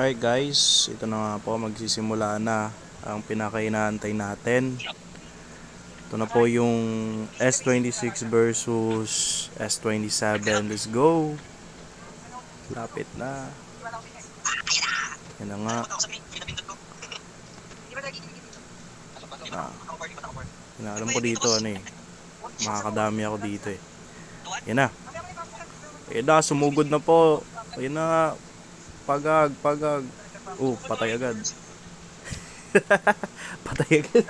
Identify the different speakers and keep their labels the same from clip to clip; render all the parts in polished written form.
Speaker 1: Alright guys, ito na nga po, magsisimula na ang pinakainaantay natin. Ito na po yung S26 versus S27. Let's go! Lapit na. Yan na nga. Alam ko dito makakadami ako dito eh. Yan na. Yan na, sumugod na po. Yan na. Pagag. Patay agad. Patay agad.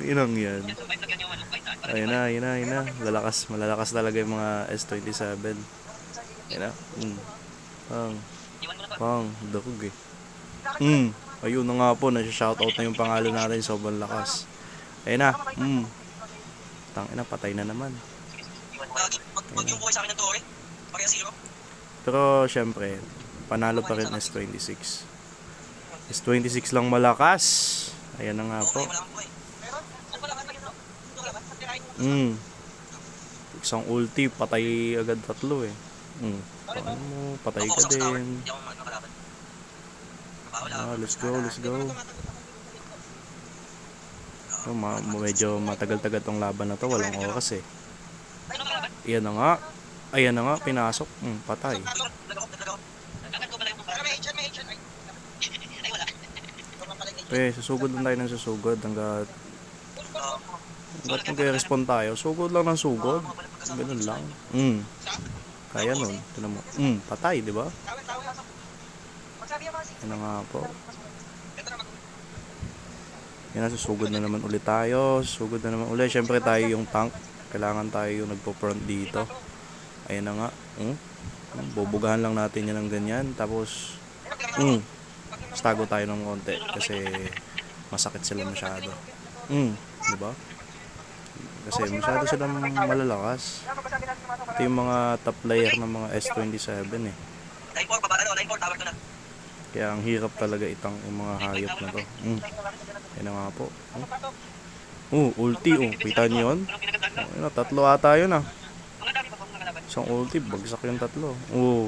Speaker 1: Inang yan. Ayun na. Malalakas talaga yung mga S27. Ayun na. Pang. Dakog eh. Ayun na nga po. Nasa-shoutout na yung pangalan natin. Sobrang lakas. Ayun na. Tangina, patay na naman. Pero syempre, panalo pa rin S26. S26 lang malakas. Ayan na nga po. Isang ulti, patay agad tatlo eh. Paano mo, patay ka din. Let's go. Medyo matagal-tagal tong laban na to. Walang oras eh. Ayan na nga, pinasok. Patay. Susugod lang tayo ng susugod hanggat mag-respond tayo. Sugod lang ng sugod. Ganun lang. Kaya nun. Tinan mo. Patay, di ba? Yan na nga po. Yan na, susugod na naman ulit tayo. Siyempre tayo yung tank. Kailangan tayo yung nagpo-front dito. Ayan na nga. Bubugahan lang natin yan ng ganyan. Tapos, stago tayo ng konti. Kasi, masakit sila masyado. Diba? Kasi masyado silang malalakas. Ito yung mga top player ng mga S27 eh. Kaya ang hirap talaga itang yung mga hayop na to. Ayan na nga po. Ulti. Kita nyo yun? Tatlo ata yun ah. Isang ulti, bagsak yung tatlo.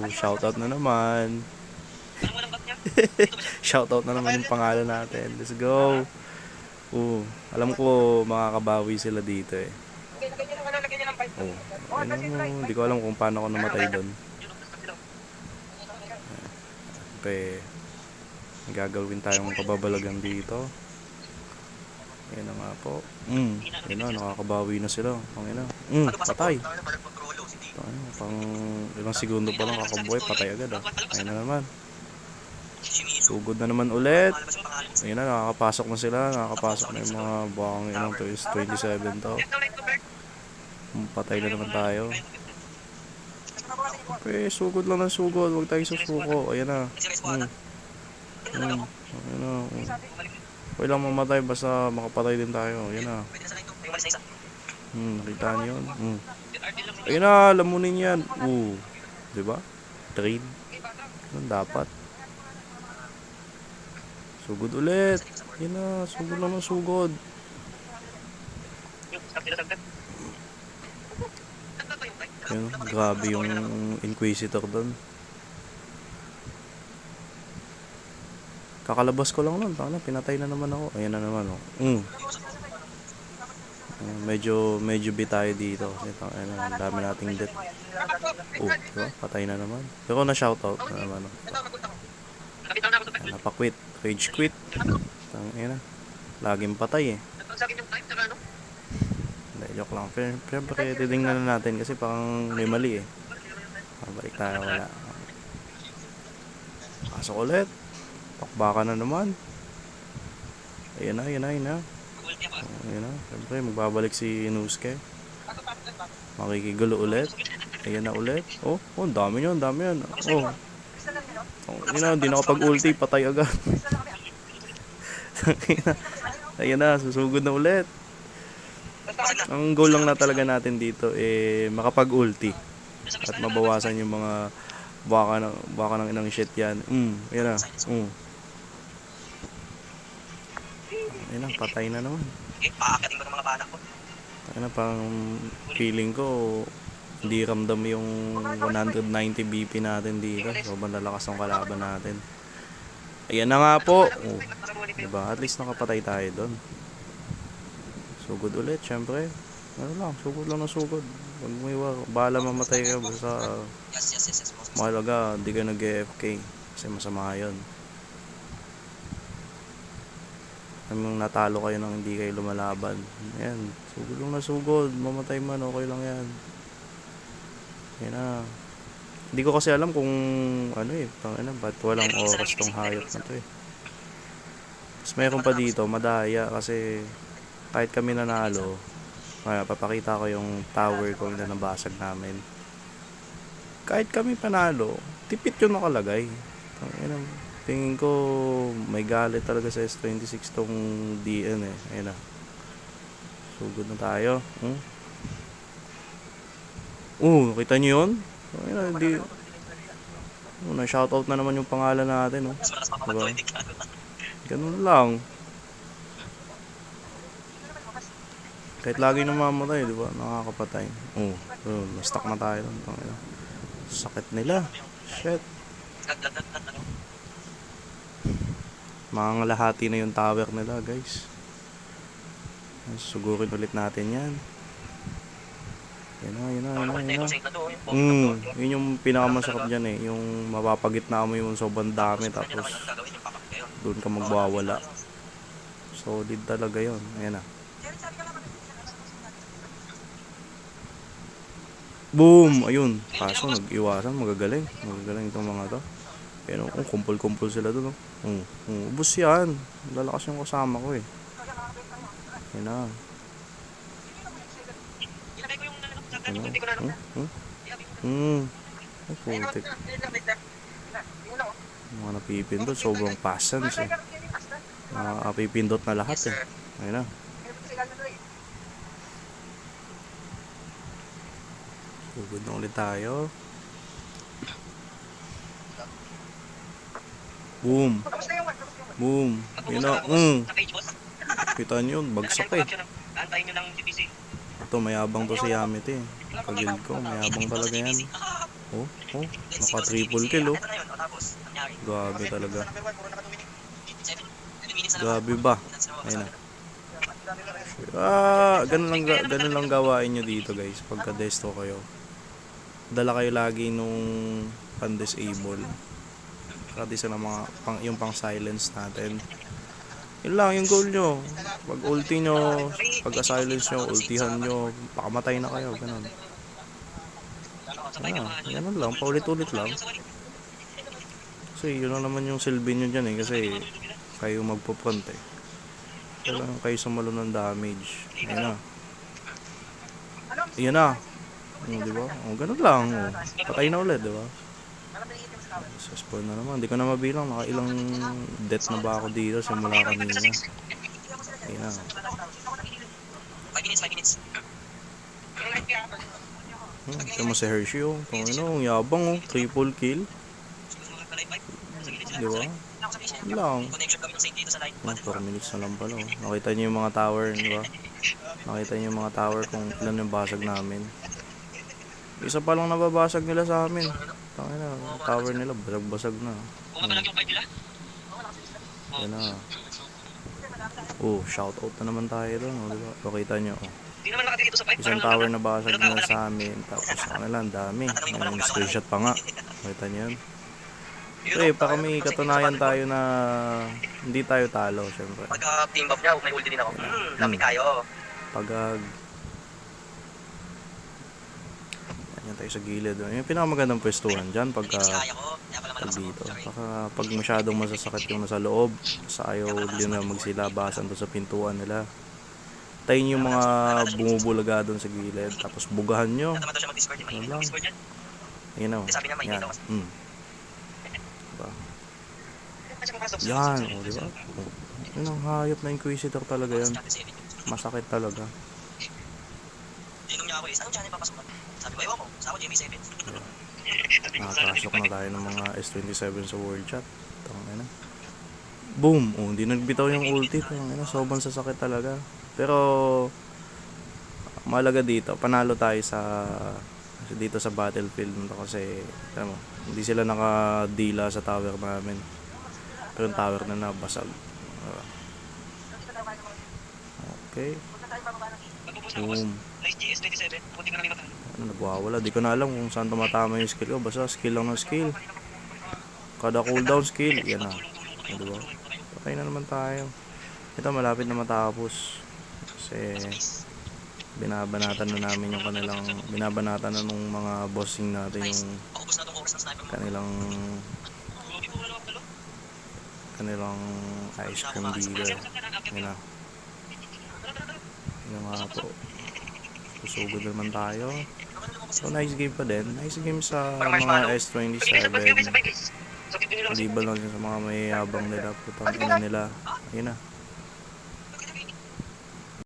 Speaker 1: Shoutout na naman. Shoutout na naman yung pangalan natin. Let's go. Alam ko makakabawi sila dito eh. Hindi ko alam kung paano ako namatay doon. Gagawin tayong pababalagan dito. Ayan na nga po. Ayan na, nakakabawi na sila. Patay. Pang ilang segundo pa lang kakabuhay, patay agad ah. Ayan na naman. Sugod na naman ulit. Ayan na, nakakapasok na sila. Nakakapasok na yung mga bakang ilang to is 27 to. Patay na naman tayo. Sugod lang ng sugod. Huwag tayo susuko. Ayan na. Ayan na. Huwag lang mamatay basta makapatay din tayo. Ayan na. Nakita niyo yun. Ayan na, lamunin yan. Diba? Trade. Ganun dapat. Sugod ulit. Ayan na, sugod lang ng sugod. Ayan, grabe yung Inquisitor doon. Kakalabas ko lang nun. Pinatay na naman ako. Ayan na naman. Medyo bit tayo dito. Ang dami nating death. Diba? Patay na naman. Pero na shoutout na naman. Napaquit. Rage quit. Ayan na. Laging patay eh. Joke lang. Siyempre titingnan na natin kasi parang may mali eh. Balik tayo. Wala. Pasok ulit. Pakbaka na naman. Ayan na. Siyempre magbabalik si Inusuke. Makikigulo ulit. Ayan na ulit. Ang dami yan. Hindi na kapag ulti. Patay agad. Ayan na. Susugod na ulit. Ang goal lang na talaga natin dito makapag-ulti. At mabawasan yung mga baka ng inang shit yan. Ayan na. Ayan na, patay na naman.
Speaker 2: Paakatin ko ng mga bata ko.
Speaker 1: Ayan na, parang feeling ko Hindi ramdam yung 190 BP natin dito. Sobrang lalakas ng kalaban natin. Ayan na nga po. Oh, diba? At least nakapatay tayo doon. Sugod ulit, syempre. Ano lang, sugod lang na sugod. Huwag mo bahala mamatay ka. Basta mahalaga, hindi ka nag-AFK. Kasi masama yun. Namang natalo kayo nang hindi kayo lumalaban. Ayan, sugod lang na sugod. Mamatay man, okay lang yan. Ayan na. Hindi ko kasi alam kung ano ba't walang oras tong hayop na to eh. Tapos mayroon pa dito, madaya kasi kahit kami nanalo, papakita ko yung tower ko na nabasag namin. Kahit kami panalo, tipit yung nakalagay. Tingin ko may galit talaga sa S26 tong DN eh. Ayun na. Sugod na tayo. Nakita nyo yun? Ayun na, hindi. Na-shoutout na naman yung pangalan natin. Diba? Ganun lang. Kahit lagi namamatay, diba? Nakakapatay. Na-stuck na tayo. Sakit nila. Shit. Mangalahati na yung tower nila, guys. Sugurin ulit natin yan. Yan na. Yun yung pinakamasakap dyan eh. Yung mapapagitna mo yung sobrang dami tapos doon ka magbawala. Solid talaga yun. Ayan na. Boom! Ayun. Kaso nag-iwasan. Magagaling itong mga to. Ayan o. Kumpul-kumpul sila doon. Ubus yan. Lalakas yung kasama ko eh. Ayan na. Putik. Mga napipindot. Sobrang passions eh. Napipindot na lahat eh. Ayan na. Sugod na ulit tayo. Boom. Ayan na. Kita nyo yun. Bagsak eh. Ito mayabang to si Yamit eh. Kagil ko. Mayabang talaga yan. Naka triple kill Grabe talaga. Grabe ba? Ayun na. Ganun lang gawain nyo dito guys. Pagka desto kayo. Dala kayo lagi nung pan-disable. Kasi sa yung pang silence natin. Yun lang yung goal nyo. Pag ulti nyo, pag silence nyo, ultihan nyo, pakamatay na kayo. Ganun. Ganun lang. Paulit-ulit lang. Kasi yun lang naman yung silbi nyo dyan eh. Kasi kayo magpo-front eh. Kailangan kayo sumalo ng damage. Ayan na. Diba? Ganun lang. Patay na ulit, diba? Spawn na naman. Hindi ko na mabilang. Nakailang death na ba ako dito simula kanina. Ayan na. 5 minutes. Ito mo si Hershey ang yabang triple kill. Diba? Lang. 4 minutes na lang pala. Nakita niyo yung mga tower, diba? Nakita niyo yung mga tower kung ilan yung basag namin. Isa pa lang nababasag nila sa amin. Tower nila basag-basag na. Yan na. Shoutout na naman tayo doon, diba? Pakita nyo. Isang tower na basag nila sa amin. Tapos ang dami. May screenshot pa nga. Pakita nyo yun. Para may katunayan tayo na hindi tayo talo, syempre.
Speaker 2: Pag team buff niya, may ulti din ako. Lapit tayo.
Speaker 1: Yan tayo sa gilid. Yung pinakamagandang pwestuhan dyan pagka dito. Pag masyadong masasakit yung nasa loob, sa ayaw din na magsilabasan doon sa pintuan nila. Tayin yung mga bumubulaga doon sa gilid. Tapos bugahan nyo. Yan lang. Yan o. Yan. Yan. Diba? Yun ang hayop na Inquisitor talaga yan. Masakit talaga.
Speaker 2: Sabi ko, ewan ko, sa ako GMA7.
Speaker 1: Nakakasok na tayo ng mga S27 sa World Chat. Tangina. Boom! Hindi nagbitaw yung ulti. Tangina, sobrang sasakit talaga. Pero, malaga dito, panalo tayo sa dito sa battlefield nito kasi alam mo, hindi sila nakadila sa tower namin. Pero yung tower na nabasag. Okay. Boom.
Speaker 2: Nice GS27. Buti ka na may matalo.
Speaker 1: Nagwawala. Di ko na alam kung saan tumatama yung skill ko. Basta skill lang ng skill. Kada cooldown skill. Yan na. Diba? Patay na naman tayo. Ito malapit na matapos. Kasi binabanatan na namin yung kanilang, binabanatan na nung mga bossing natin yung
Speaker 2: Paubos na itong oras ng sniper mo.
Speaker 1: kanilang ice cream dealer. Yan na. Yan nga po. Susugod naman tayo. So nice game pa din. Nice game sa mga S27. Maliban lang sa mga mayabang nila. Putang ina nila. Ayun na.